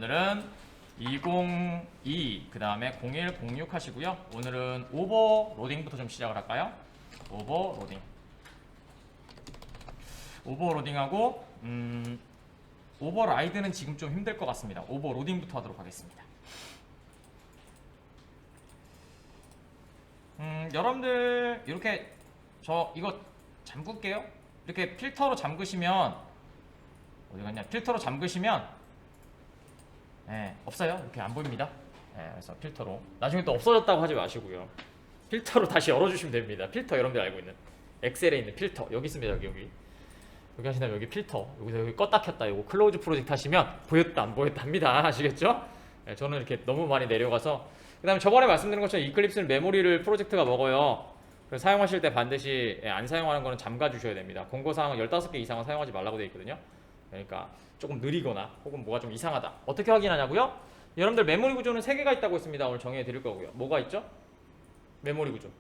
오늘은 2022 그 다음에 0106 하시고요. 오늘은 오버로딩부터 좀 시작을 할까요? 오버로딩하고 오버라이드는 지금 좀 힘들 것 같습니다. 오버로딩부터 하도록 하겠습니다. 여러분들 이렇게 저 이거 잠글게요. 이렇게 필터로 잠그시면 어디 갔냐? 필터로 잠그시면 없어요. 이렇게 안 보입니다. 그래서 필터로 나중에 또 없어졌다고 하지 마시고요. 필터로 다시 열어주시면 됩니다. 필터 여러분들 알고 있는 엑셀에 있는 필터 여기 있습니다. 여기 하시다면 여기 필터 여기서 여기 껐다 켰다 이거 클로즈 프로젝트 하시면 보였다 안 보였다 합니다. 아시겠죠? 저는 이렇게 너무 많이 내려가서 그 다음에 저번에 말씀드린 것처럼 이클립스는 메모리를 프로젝트가 먹어요. 그래서 사용하실 때 반드시 안 사용하는 거는 잠가 주셔야 됩니다. 공고사항은 15개 이상은 사용하지 말라고 되어 있거든요. 그러니까 조금 느리거나 혹은 뭐가 좀 이상하다. 어떻게 확인하냐고요? 여러분들 메모리 구조는 3개가 있다고 했습니다. 오늘 정해 드릴 거고요. 뭐가 있죠? 메모리 구조.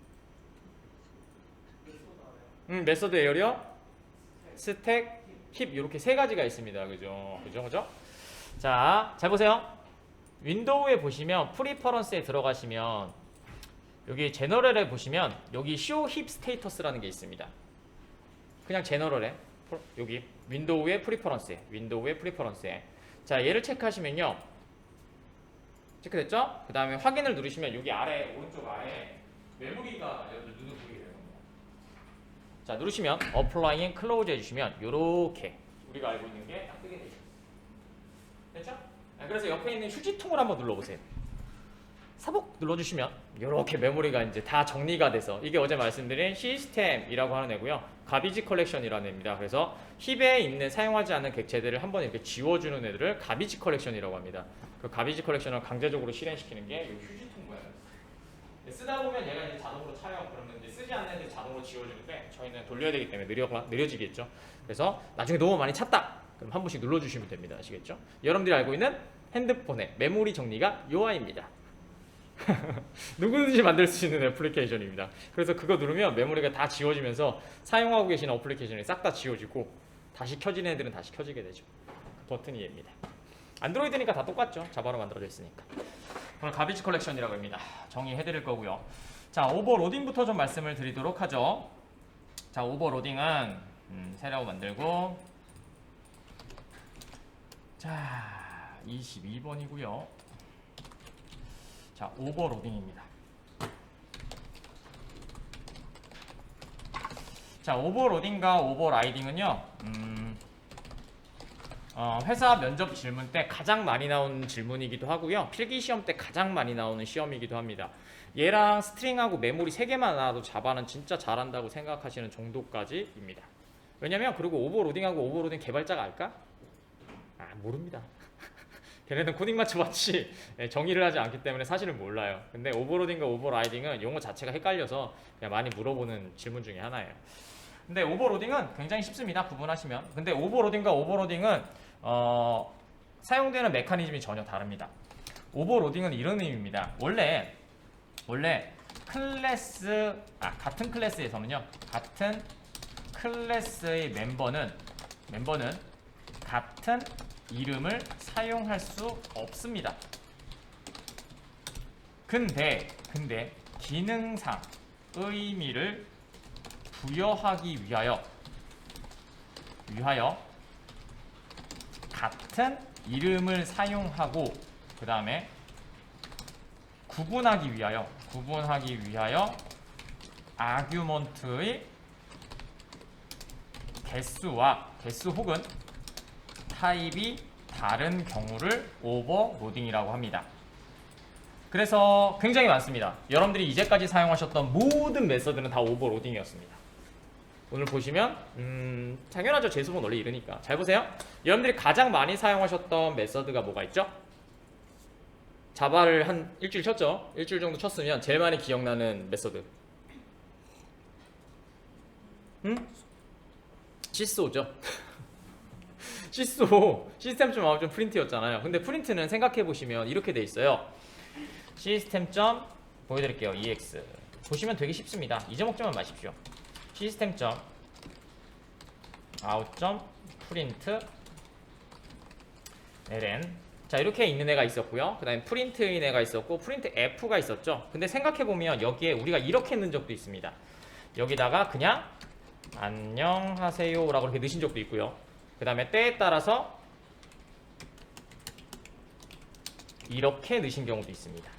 메서드 에어리어, 스택, 힙 이렇게 3가지가 있습니다. 그죠? 자, 잘 보세요. 윈도우에 보시면 프리퍼런스에 들어가시면 여기 제너럴에 보시면 여기 show hip status라는 게 있습니다. 그냥 제너럴에 여기 윈도우의 프리퍼런스에 자 얘를 체크하시면요 체크됐죠? 그 다음에 확인을 누르시면 여기 아래 오른쪽 아래 메모리가 여러분들 눈에 보이게 되는 겁니다. 자 누르시면 apply and close 해주시면 요렇게 우리가 알고 있는 게 딱 뜨게 되죠. 됐죠? 그래서 옆에 있는 휴지통을 한번 눌러보세요. 사복 눌러주시면 이렇게 메모리가 이제 다 정리가 돼서 이게 어제 말씀드린 시스템이라고 하는 애고요. 가비지 컬렉션이라는 애입니다. 그래서 힙에 있는 사용하지 않는 객체들을 한번 이렇게 지워주는 애들을 가비지 컬렉션이라고 합니다. 그 가비지 컬렉션을 강제적으로 실행시키는 게 이 휴지통 모양이에요. 쓰다 보면 얘가 이제 자동으로 촬영 그러면 이제 쓰지 않는 애들 자동으로 지워주는데 저희는 돌려야 되기 때문에 느려지겠죠. 그래서 나중에 너무 많이 찼다. 그럼 한 번씩 눌러주시면 됩니다. 아시겠죠? 여러분들이 알고 있는 핸드폰의 메모리 정리가 UI입니다. 누구든지 만들 수 있는 애플리케이션입니다. 그래서 그거 누르면 메모리가 다 지워지면서 사용하고 계시는 어플리케이션이 싹 다 지워지고 다시 켜지는 애들은 다시 켜지게 되죠. 그 버튼이 얘입니다. 안드로이드니까 다 똑같죠. 자바로 만들어져 있으니까. 오늘 가비지 컬렉션이라고 합니다. 정의해드릴 거고요. 자 오버로딩부터 좀 말씀을 드리도록 하죠. 자 오버로딩은 새로 만들고 자 22번이고요. 자, 오버로딩입니다. 자, 오버로딩과 오버라이딩은요, 회사 면접 질문 때 가장 많이 나오는 질문이기도 하고요. 필기시험 때 가장 많이 나오는 시험이기도 합니다. 얘랑 스트링하고 메모리 3개만 나와도 자바는 진짜 잘한다고 생각하시는 정도까지입니다. 왜냐면, 그리고 오버로딩하고 오버로딩 개발자가 알까? 모릅니다. 걔네는 코딩 맞춰봤지 정의를 하지 않기 때문에 사실은 몰라요. 근데 오버로딩과 오버라이딩은 용어 자체가 헷갈려서 그냥 많이 물어보는 질문 중에 하나예요. 근데 오버로딩은 굉장히 쉽습니다. 구분하시면. 근데 오버로딩과 오버로딩은 사용되는 메커니즘이 전혀 다릅니다. 오버로딩은 이런 의미입니다. 원래 같은 클래스에서는요. 같은 클래스의 멤버는 같은 이름을 사용할 수 없습니다. 근데 기능상 의미를 부여하기 위하여 같은 이름을 사용하고 그 다음에 구분하기 위하여 아규먼트의 개수 혹은 타입이 다른 경우를 오버로딩이라고 합니다. 그래서 굉장히 많습니다. 여러분들이 이제까지 사용하셨던 모든 메서드는 다 오버로딩이었습니다. 오늘 보시면 당연하죠. 재수는 원래 이러니까. 잘 보세요. 여러분들이 가장 많이 사용하셨던 메서드가 뭐가 있죠? 자바를 한 일주일 쳤죠? 일주일 정도 쳤으면 제일 많이 기억나는 메서드 시스오죠. 시스오 시스템.out 프린트였잖아요. 근데 프린트는 생각해보시면 이렇게 돼 있어요. 시스템. 보여드릴게요. EX 보시면 되게 쉽습니다. 잊어먹지만 마십시오. 시스템.out print ln 자, 이렇게 있는 애가 있었고요. 그 다음에 프린트인 애가 있었고 프린트 F가 있었죠. 근데 생각해보면 여기에 우리가 이렇게 넣은 적도 있습니다. 여기다가 그냥 안녕하세요 라고 이렇게 넣으신 적도 있고요. 그 다음에 때에 따라서 이렇게 넣으신 경우도 있습니다.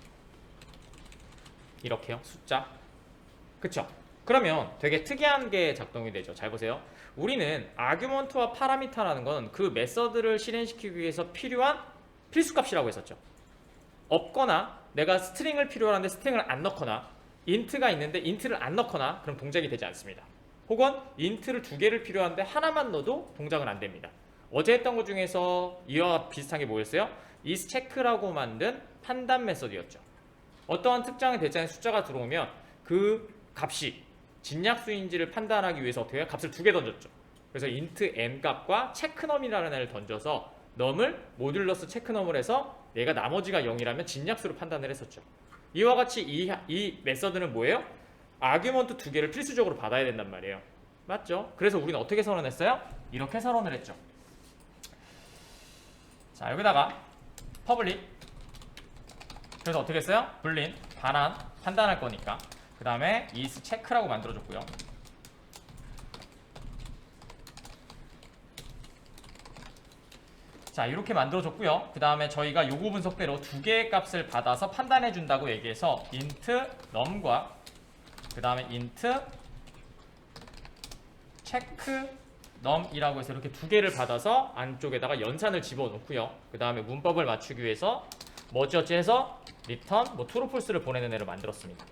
이렇게요. 숫자. 그쵸? 그러면 되게 특이한 게 작동이 되죠. 잘 보세요. 우리는 아규먼트와 파라미터라는 건 그 메서드를 실행시키기 위해서 필요한 필수값이라고 했었죠. 없거나 내가 스트링을 필요로 하는데 스트링을 안 넣거나 인트가 있는데 인트를 안 넣거나 그럼 동작이 되지 않습니다. 혹은 인트를 2개를 필요한데 하나만 넣어도 동작은 안 됩니다. 어제 했던 것 중에서 이와 비슷한 게 뭐였어요? isCheck라고 만든 판단 메서드였죠. 어떠한 특정한 대장에 숫자가 들어오면 그 값이 진약수인지를 판단하기 위해서 어떻게 해요? 값을 2개 던졌죠. 그래서 int n 값과 체크넘이라는 애를 던져서 넘을 모듈러스 체크넘을 해서 얘가 나머지가 0이라면 진약수로 판단을 했었죠. 이와 같이 이 메서드는 뭐예요? 아규먼트 2개를 필수적으로 받아야 된단 말이에요. 맞죠? 그래서 우리는 어떻게 선언했어요? 이렇게 선언을 했죠. 자, 여기다가 퍼블릭. 그래서 어떻게 했어요? 불린, 반환, 판단할 거니까. 그 다음에 isCheck라고 만들어줬고요. 자, 이렇게 만들어줬고요. 그 다음에 저희가 요구 분석대로 2개의 값을 받아서 판단해준다고 얘기해서 int num과 그 다음에 int check num이라고 해서 이렇게 2개를 받아서 안쪽에다가 연산을 집어넣고요. 그 다음에 문법을 맞추기 위해서 뭐지어찌 해서 return true false를 보내는 애를 만들었습니다.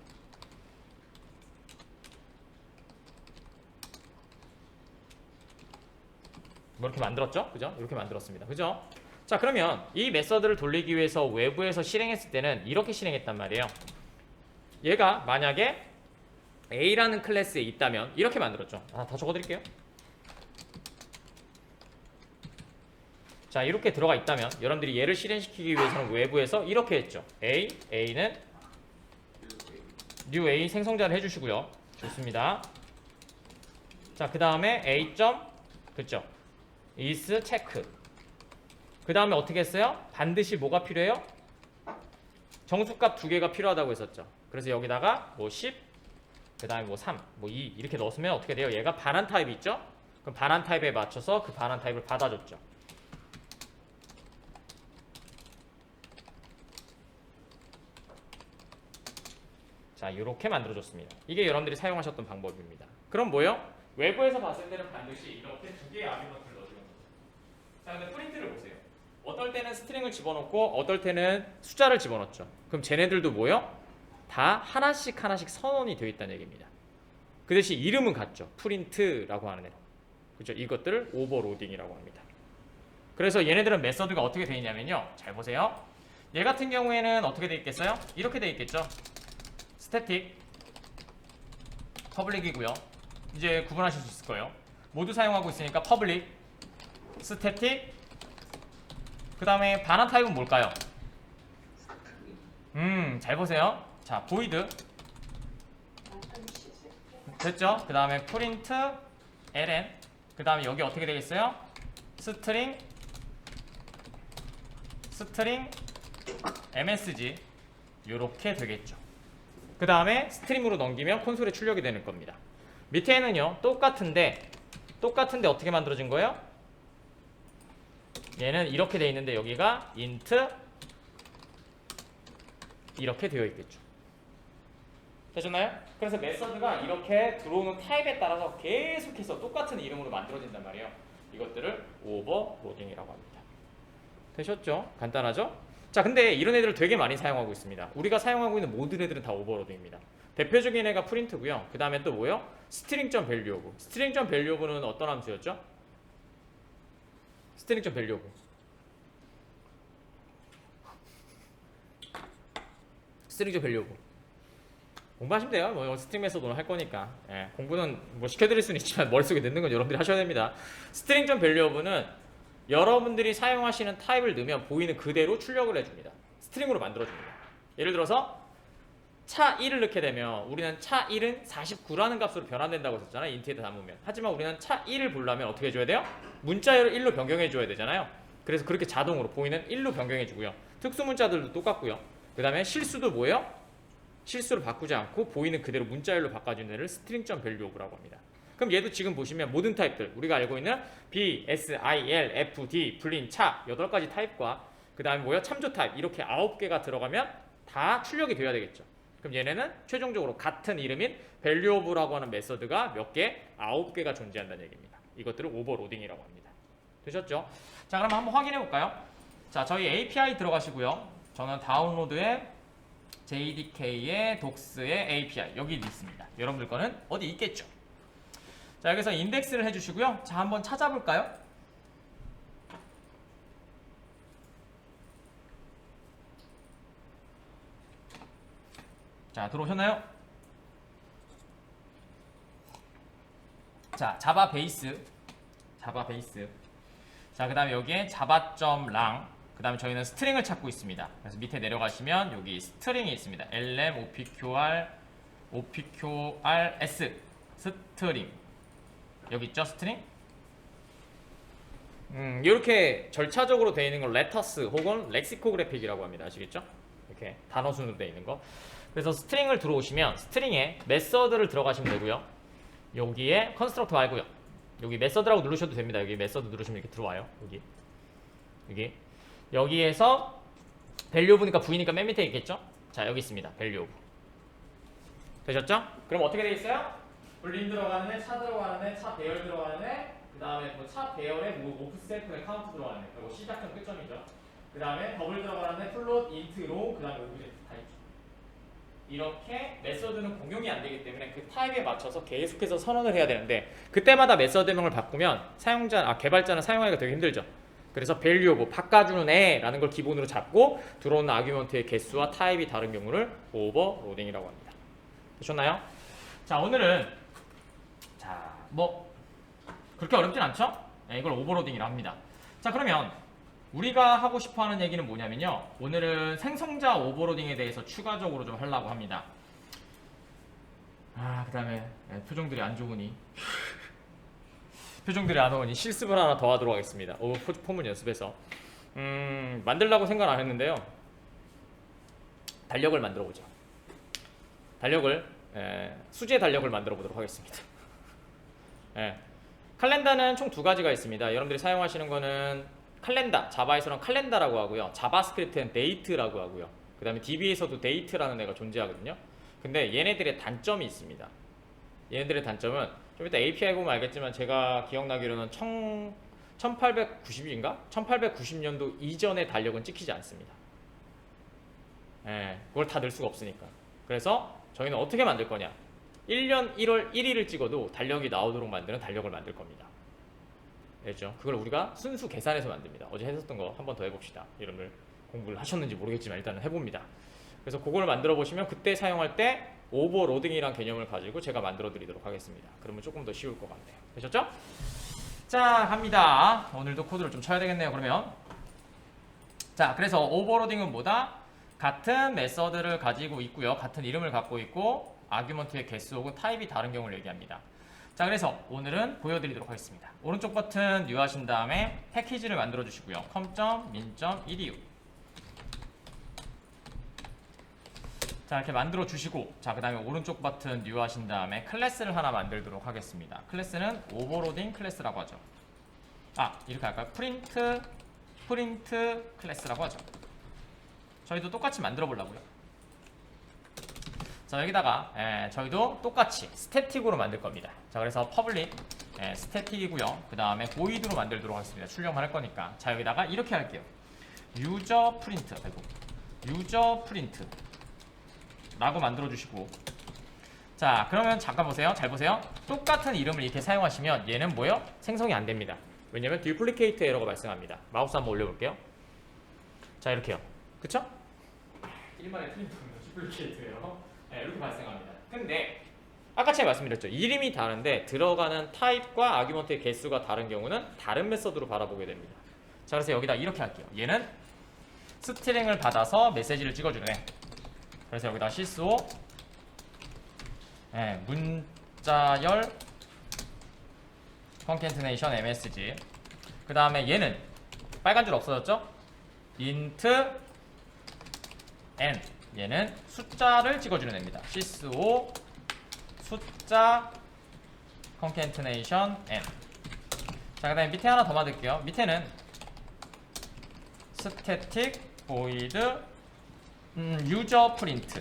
뭐 이렇게 만들었죠? 그죠? 이렇게 만들었습니다. 그죠? 자, 그러면 이 메서드를 돌리기 위해서 외부에서 실행했을 때는 이렇게 실행했단 말이에요. 얘가 만약에 A라는 클래스에 있다면 이렇게 만들었죠. 다 적어드릴게요. 자, 이렇게 들어가 있다면 여러분들이 얘를 실행시키기 위해서는 외부에서 이렇게 했죠. A는 new A 생성자를 해주시고요. 좋습니다. 자, 그 다음에 A. 그쵸? isCheck. 그 다음에 어떻게 했어요? 반드시 뭐가 필요해요? 정수값 2개가 필요하다고 했었죠. 그래서 여기다가 뭐 10, 그 다음에 뭐 3, 뭐 2 이렇게 넣었으면 어떻게 돼요? 얘가 반환 타입이 있죠? 그럼 반환 타입에 맞춰서 그 반환 타입을 받아줬죠. 자, 이렇게 만들어줬습니다. 이게 여러분들이 사용하셨던 방법입니다. 그럼 뭐예요? 외부에서 봤을 때는 반드시 이렇게 2개의 아규먼트를 넣어주는 거죠. 자, 근데 프린트를 보세요. 어떨 때는 스트링을 집어넣고 어떨 때는 숫자를 집어넣죠. 그럼 쟤네들도 뭐예요? 다 하나씩 선언이 되어 있다는 얘기입니다. 그 대신 이름은 같죠. 프린트라고 하는 애로. 그렇죠? 이것들을 오버로딩이라고 합니다. 그래서 얘네들은 메서드가 어떻게 되어 있냐면요. 잘 보세요. 얘 같은 경우에는 어떻게 되어 있겠어요? 이렇게 되어 있겠죠. 스태틱 퍼블릭이고요. 이제 구분하실 수 있을 거예요. 모두 사용하고 있으니까 퍼블릭, 스태틱, 그 다음에 반환 타입은 뭘까요? 잘 보세요. 자, void 됐죠? 그 다음에 print ln, 그 다음에 여기 어떻게 되겠어요? string msg 요렇게 되겠죠. 그 다음에 스트림으로 넘기면 콘솔에 출력이 되는 겁니다. 밑에는요 똑같은데 어떻게 만들어진 거예요? 얘는 이렇게 돼 있는데 여기가 int 이렇게 되어 있겠죠. 되셨나요? 그래서 메서드가 이렇게 들어오는 타입에 따라서 계속해서 똑같은 이름으로 만들어진단 말이에요. 이것들을 오버로딩이라고 합니다. 되셨죠? 간단하죠? 자, 근데 이런 애들을 되게 많이 사용하고 있습니다. 우리가 사용하고 있는 모든 애들은 다 오버로딩입니다. 대표적인 애가 프린트고요. 그 다음에 또 뭐요? string.valueof. string.valueof는 어떤 함수였죠? string.valueof. string.valueof. 공부하시면 돼요. 뭐 스트링 메서드는 할 거니까. 예, 공부는 뭐 시켜드릴 수는 있지만 머릿속에 넣는 건 여러분들이 하셔야 됩니다. string.valueof는 여러분들이 사용하시는 타입을 넣으면 보이는 그대로 출력을 해줍니다. 스트링으로 만들어줍니다. 예를 들어서 차 1을 넣게 되면 우리는 차 1은 49라는 값으로 변환된다고 했었잖아요. 인트에다 담으면. 하지만 우리는 차 1을 보려면 어떻게 해줘야 돼요? 문자열을 1로 변경해줘야 되잖아요. 그래서 그렇게 자동으로 보이는 1로 변경해주고요. 특수 문자들도 똑같고요. 그 다음에 실수도 뭐예요? 실수를 바꾸지 않고 보이는 그대로 문자열로 바꿔주는 애를 string.valueof라고 합니다. 그럼 얘도 지금 보시면 모든 타입들 우리가 알고 있는 B, S, I, L, F, D, 불린, 차 8가지 타입과 그 다음에 뭐야? 참조 타입 이렇게 9개가 들어가면 다 출력이 돼야 되겠죠. 그럼 얘네는 최종적으로 같은 이름인 valueof라고 하는 메서드가 몇 개? 9개가 존재한다는 얘기입니다. 이것들을 오버로딩이라고 합니다. 되셨죠? 자, 그럼 한번 확인해 볼까요? 자, 저희 API 들어가시고요. 저는 다운로드에 JDK의 doc스의 API 여기 있습니다. 여러분들 거는 어디 있겠죠? 자, 여기서 인덱스를 해주시고요. 자, 한번 찾아볼까요? 자, 들어오셨나요? 자, 자바 베이스. 자, 그 다음에 여기에 java.lang. 그 다음에 저희는 스트링을 찾고 있습니다. 그래서 밑에 내려가시면 여기 스트링이 있습니다. lm opqrs 스트링. 여기 있죠, 스트링? 이렇게 절차적으로 되어 있는 걸 레터스 혹은 렉시코그래픽이라고 합니다. 아시겠죠? 이렇게 단어 순으로 되어 있는 거. 그래서 스트링을 들어오시면 스트링에 메서드를 들어가시면 되고요. 여기에 컨스트럭터 말고요. 여기 메서드라고 누르셔도 됩니다. 여기 메서드 누르시면 이렇게 들어와요. 여기에서 value of니까 V니까 맨 밑에 있겠죠? 자, 여기 있습니다. value of. 되셨죠? 그럼 어떻게 돼 있어요? 불린 들어가는 애, 차 들어가는 애, 차 배열 들어가는 애, 그 다음에 뭐 차 배열에 뭐 오프셋에 카운트 들어가는 애, 그리고 시작점 끝점이죠. 그 다음에 더블 들어가는 애, 플롯, 인트, 로, 그 다음에 오브젝트 다 있죠. 이렇게 메서드는 공용이 안 되기 때문에 그 타입에 맞춰서 계속해서 선언을 해야 되는데 그때마다 메서드명을 바꾸면 개발자는 사용하기가 되게 힘들죠. 그래서 value of 바꿔주는 애라는 걸 기본으로 잡고 들어오는 아규먼트의 개수와 타입이 다른 경우를 오버로딩이라고 합니다. 되셨나요? 자, 오늘은 뭐 그렇게 어렵진 않죠? 네, 이걸 오버로딩이라고 합니다. 자, 그러면 우리가 하고 싶어하는 얘기는 뭐냐면요. 오늘은 생성자 오버로딩에 대해서 추가적으로 좀 하려고 합니다. 그 다음에 표정들이 안 좋으니 실습을 하나 더 하도록 하겠습니다. 포문 연습해서 만들려고 생각 안 했는데요. 달력을 만들어 보죠. 수제 달력을 만들어 보도록 하겠습니다. 칼렌다는 총 2가지가 있습니다. 여러분들이 사용하시는 거는 칼렌다, 자바에서는 칼렌다라고 하고요. 자바스크립트는 데이트라고 하고요. 그 다음에 DB에서도 데이트라는 애가 존재하거든요. 근데 얘네들의 단점이 있습니다. 얘네들의 단점은 좀 이따 API 보면 알겠지만 제가 기억나기로는 1890인가? 1890년도 이전의 달력은 찍히지 않습니다. 그걸 다 넣을 수가 없으니까. 그래서 저희는 어떻게 만들 거냐? 1년 1월 1일을 찍어도 달력이 나오도록 만드는 달력을 만들 겁니다. 알죠? 그걸 우리가 순수 계산해서 만듭니다. 어제 했었던 거 한 번 더 해봅시다. 여러분들 공부를 하셨는지 모르겠지만 일단은 해봅니다. 그래서 그걸 만들어 보시면 그때 사용할 때 오버로딩이란 개념을 가지고 제가 만들어 드리도록 하겠습니다. 그러면 조금 더 쉬울 것 같네요. 되셨죠? 자, 갑니다. 오늘도 코드를 좀 쳐야 되겠네요. 그러면 자, 그래서 오버로딩은 뭐다? 같은 메서드를 가지고 있고요. 같은 이름을 갖고 있고 아규먼트의 개수 혹은 타입이 다른 경우를 얘기합니다. 자, 그래서 오늘은 보여드리도록 하겠습니다. 오른쪽 버튼 뉴 하신 다음에 패키지를 만들어 주시고요. com.min.edu 자, 이렇게 만들어 주시고, 자, 그 다음에 오른쪽 버튼 뉴 하신 다음에 클래스를 하나 만들도록 하겠습니다. 클래스는 오버로딩 클래스라고 하죠. 이렇게 할까요? 프린트 클래스라고 하죠. 저희도 똑같이 만들어 보려고요. 자, 여기다가 저희도 똑같이 스태틱으로 만들 겁니다. 자, 그래서 public 스태틱이고요. 그 다음에 void로 만들도록 하겠습니다. 출력만 할 거니까. 자, 여기다가 이렇게 할게요. user print 라고 만들어 주시고, 자, 그러면 잠깐 보세요. 잘 보세요. 똑같은 이름을 이렇게 사용하시면 얘는 뭐예요? 생성이 안 됩니다. 왜냐면 duplicate 에러가 발생합니다. 마우스 한번 올려볼게요. 자, 이렇게요. 그쵸? 1만에 틀린 duplicate 에러 이렇게 발생합니다. 근데 아까 제가 말씀드렸죠. 이름이 다른데 들어가는 타입과 아규먼트의 개수가 다른 경우는 다른 메서드로 바라보게 됩니다. 자, 그래서 여기다 이렇게 할게요. 얘는 스트링을 받아서 메시지를 찍어주네. 그래서 여기다 실수로 문자열 concatenation msg 그 다음에 얘는 빨간 줄 없어졌죠? int n 얘는 숫자를 찍어주는 애입니다. sys5 숫자 concatenation n. 자, 그 다음에 밑에 하나 더 만들게요. 밑에는 static void user print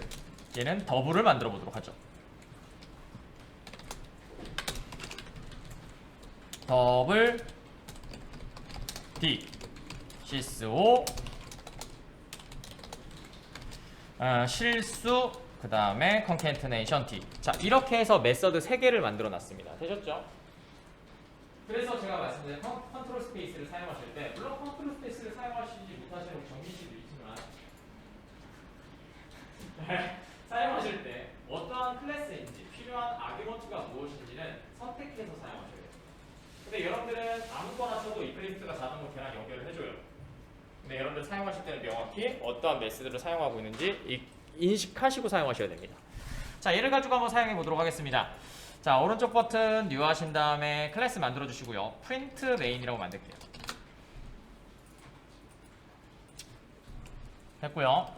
얘는 더블을 만들어 보도록 하죠. 더블 d sys5 실수 그 다음에 concatenation d. 자, 이렇게 해서 메서드 3개를 만들어 놨습니다. 되셨죠? 그래서 제가 말씀드린 컨트롤 스페이스를 사용하실 때, 물론 컨트롤 스페이스를 사용하시지 못하시는 정민 씨도 있지만 사용하실 때 어떠한 클래스인지 필요한 아규먼트가 무엇인지는 선택해서 사용하셔야 돼요. 근데 여러분들은 아무거나 쳐도 이클립스가 자동으로 걔랑 연결을 해줘요. 근데 여러분들 사용하실 때는 명확히 어떠한 메시드를 사용하고 있는지 인식하시고 사용하셔야 됩니다. 자, 얘를 가지고 한번 사용해 보도록 하겠습니다. 자, 오른쪽 버튼 뉴 하신 다음에 클래스 만들어 주시고요. 프린트 메인이라고 만들게요. 됐고요.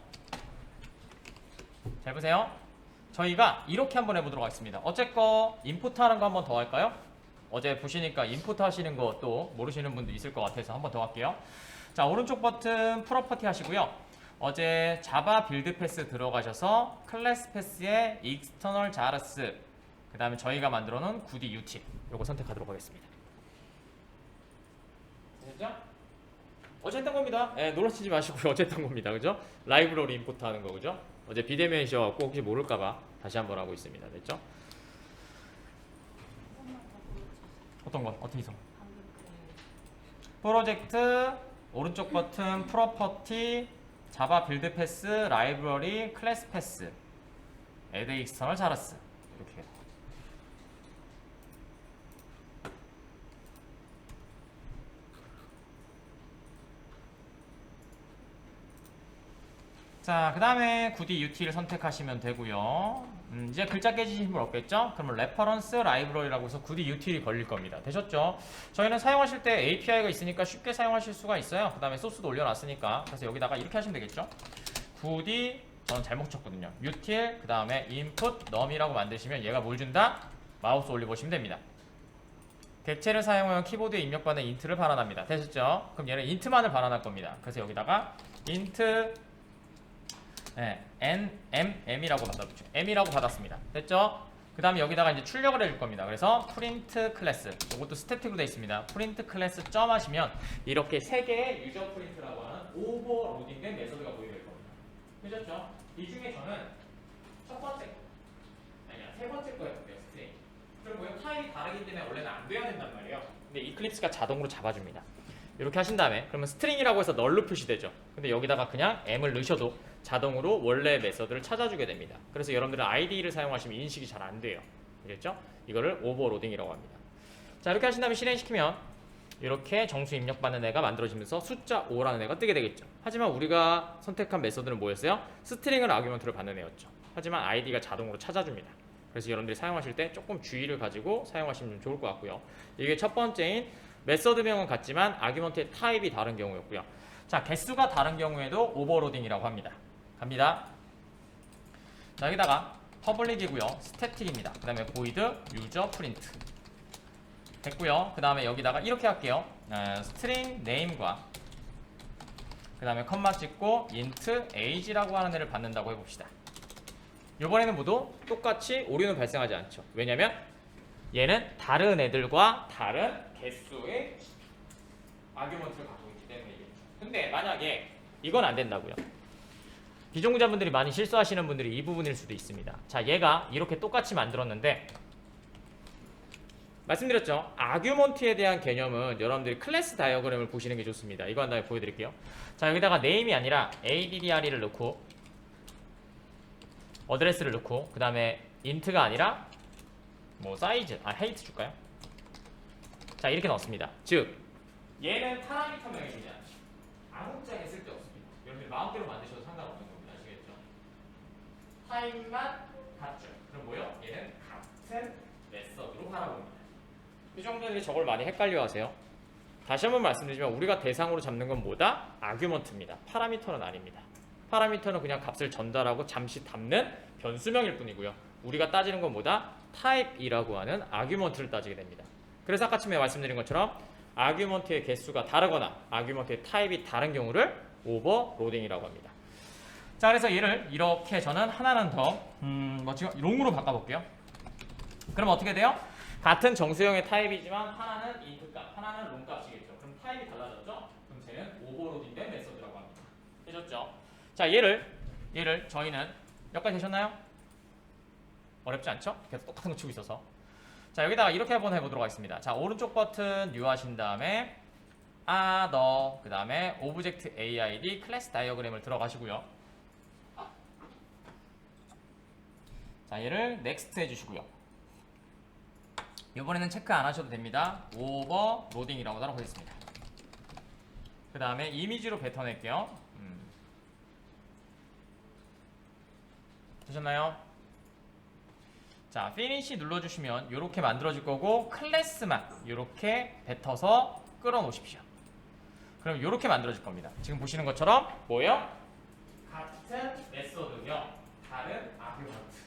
잘 보세요. 저희가 이렇게 한번 해보도록 하겠습니다. 어쨌건 인풋 하는 거 한번 더 할까요? 어제 보시니까 인풋 하시는 거 또 모르시는 분도 있을 것 같아서 한번 더 할게요. 자, 오른쪽 버튼 프로퍼티 하시고요. 어제 자바 빌드 패스 들어가셔서 클래스 패스에 external jars 그 다음에 저희가 만들어 놓은 goody util 요거 선택하도록 하겠습니다. 됐죠? 어제 했던 겁니다. 예, 놀라치지 마시고요. 어제 했던 겁니다. 그죠? 라이브러리 임포트 하는 거 그죠? 어제 비대면이셔갖고 혹시 모를까봐 다시 한번 하고 있습니다. 됐죠? 어떤 거? 어떤 이성? 프로젝트 오른쪽 버튼 프로퍼티 자바 빌드 패스 라이브러리 클래스 패스 add external jars 이렇게. 자, 그 다음에 goody util 선택하시면 되고요. 이제 글자 깨지신 분 없겠죠? 그러면 reference library라고 해서 goody util이 걸릴 겁니다. 되셨죠? 저희는 사용하실 때 API가 있으니까 쉽게 사용하실 수가 있어요. 그 다음에 소스도 올려놨으니까. 그래서 여기다가 이렇게 하시면 되겠죠? goody 저는 잘못 쳤거든요. util 그 다음에 input num이라고 만드시면 얘가 뭘 준다? 마우스 올려보시면 됩니다. 객체를 사용하여 키보드에 입력받는 int를 발환합니다. 되셨죠? 그럼 얘는 int만을 발환할 겁니다. 그래서 여기다가 int m이라고 받았죠. m이라고 받았습니다. 됐죠? 그 다음에 여기다가 이제 출력을 해줄 겁니다. 그래서 print 클래스, 이것도 스태틱으로 되어 있습니다. print 클래스 점 하시면 이렇게 3개의 유저 프린트라고 하는 오버로딩된 메서드가 보이게 될 겁니다. 되셨죠? 이 중에 저는 첫 번째 거, 아니야, 세 번째 거 해볼게요. 스트링. 그리고 타입이 다르기 때문에 원래는 안 돼야 된단 말이에요. 근데 이클립스가 자동으로 잡아줍니다. 이렇게 하신 다음에 그러면 스트링이라고 해서 널로 표시되죠. 근데 여기다가 그냥 m을 넣으셔도 자동으로 원래 메서드를 찾아주게 됩니다. 그래서 여러분들은 IDE를 사용하시면 인식이 잘 안 돼요. 알겠죠? 이거를 오버로딩이라고 합니다. 자, 이렇게 하신 다음에 실행시키면 이렇게 정수 입력받는 애가 만들어지면서 숫자 5라는 애가 뜨게 되겠죠. 하지만 우리가 선택한 메서드는 뭐였어요? 스트링을 아규먼트로 받는 애였죠. 하지만 ID가 자동으로 찾아줍니다. 그래서 여러분들이 사용하실 때 조금 주의를 가지고 사용하시면 좋을 것 같고요. 이게 첫 번째인 메서드명은 같지만 아규먼트의 타입이 다른 경우였고요. 자, 개수가 다른 경우에도 오버로딩이라고 합니다. 갑니다. 자, 여기다가 퍼블릭이고요. 스태틱입니다. 그 다음에 void user print 됐고요. 그 다음에 여기다가 이렇게 할게요. string name과 그 다음에 컴마 찍고 int age라고 하는 애를 받는다고 해봅시다. 이번에는 모두 똑같이 오류는 발생하지 않죠. 왜냐면 얘는 다른 애들과 다른 개수의 아규먼트를 갖고 있기 때문이겠죠. 근데 만약에 이건 안 된다고요. 비전공자분들이 많이 실수하시는 분들이 이 부분일 수도 있습니다. 자, 얘가 이렇게 똑같이 만들었는데 말씀드렸죠. 아규먼트에 대한 개념은 여러분들이 클래스 다이어그램을 보시는 게 좋습니다. 이거 한 다음에 보여드릴게요. 자, 여기다가 name이 아니라 addr를 넣고 어드레스를 넣고 그 다음에 int가 아니라 뭐 사이즈, height 줄까요? 자, 이렇게 넣었습니다. 즉 얘는 파라미터명입니다. 아무짝에 쓸데없습니다. 여러분들 마음대로 만드셔도 상관없는 겁니다. 아시겠죠? 타입만 같죠. 그럼 뭐요? 얘는 같은 메서드로 바라봅니다. 이 정도는 저걸 많이 헷갈려 하세요. 다시 한번 말씀드리지만 우리가 대상으로 잡는 건 뭐다? 아규먼트입니다. 파라미터는 아닙니다. 파라미터는 그냥 값을 전달하고 잠시 담는 변수명일 뿐이고요. 우리가 따지는 건 뭐다? 타입이라고 하는 아규먼트를 따지게 됩니다. 그래서 아까 처음에 말씀드린 것처럼 아규먼트의 개수가 다르거나 아규먼트의 타입이 다른 경우를 오버로딩이라고 합니다. 자, 그래서 얘를 이렇게 저는 하나는 더 지금 롱으로 바꿔볼게요. 그럼 어떻게 돼요? 같은 정수형의 타입이지만 하나는 인트 값, 하나는 롱 값이겠죠. 그럼 타입이 달라졌죠? 그럼 쟤는 오버로딩된 메소드라고 합니다. 되셨죠? 자, 얘를 저희는 여기까지 되셨나요? 어렵지 않죠? 계속 똑같은 거 치고 있어서. 자, 여기다가 이렇게 한번 해보도록 하겠습니다. 자, 오른쪽 버튼 뉴 하신 다음에 other 그 다음에 object aid 클래스 다이어그램을 들어가시고요. 자, 얘를 next 해주시고요. 이번에는 체크 안 하셔도 됩니다. 오버로딩이라고 하도록 하겠습니다. 그 다음에 이미지로 뱉어낼게요. 되셨나요? 자, finish 눌러주시면 이렇게 만들어질 거고 클래스만 이렇게 뱉어서 끌어놓으십시오. 그럼 이렇게 만들어질 겁니다. 지금 보시는 것처럼 뭐예요? 같은 메소드요, 다른 아규먼트.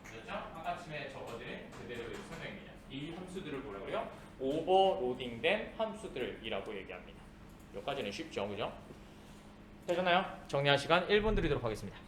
그렇죠? 아까쯤에 적어드린 그대로의 설명입니다. 이 함수들을 뭐라고요? 오버로딩된 함수들이라고 얘기합니다. 여기까지는 쉽죠, 그죠? 되셨나요? 정리할 시간 1분 드리도록 하겠습니다.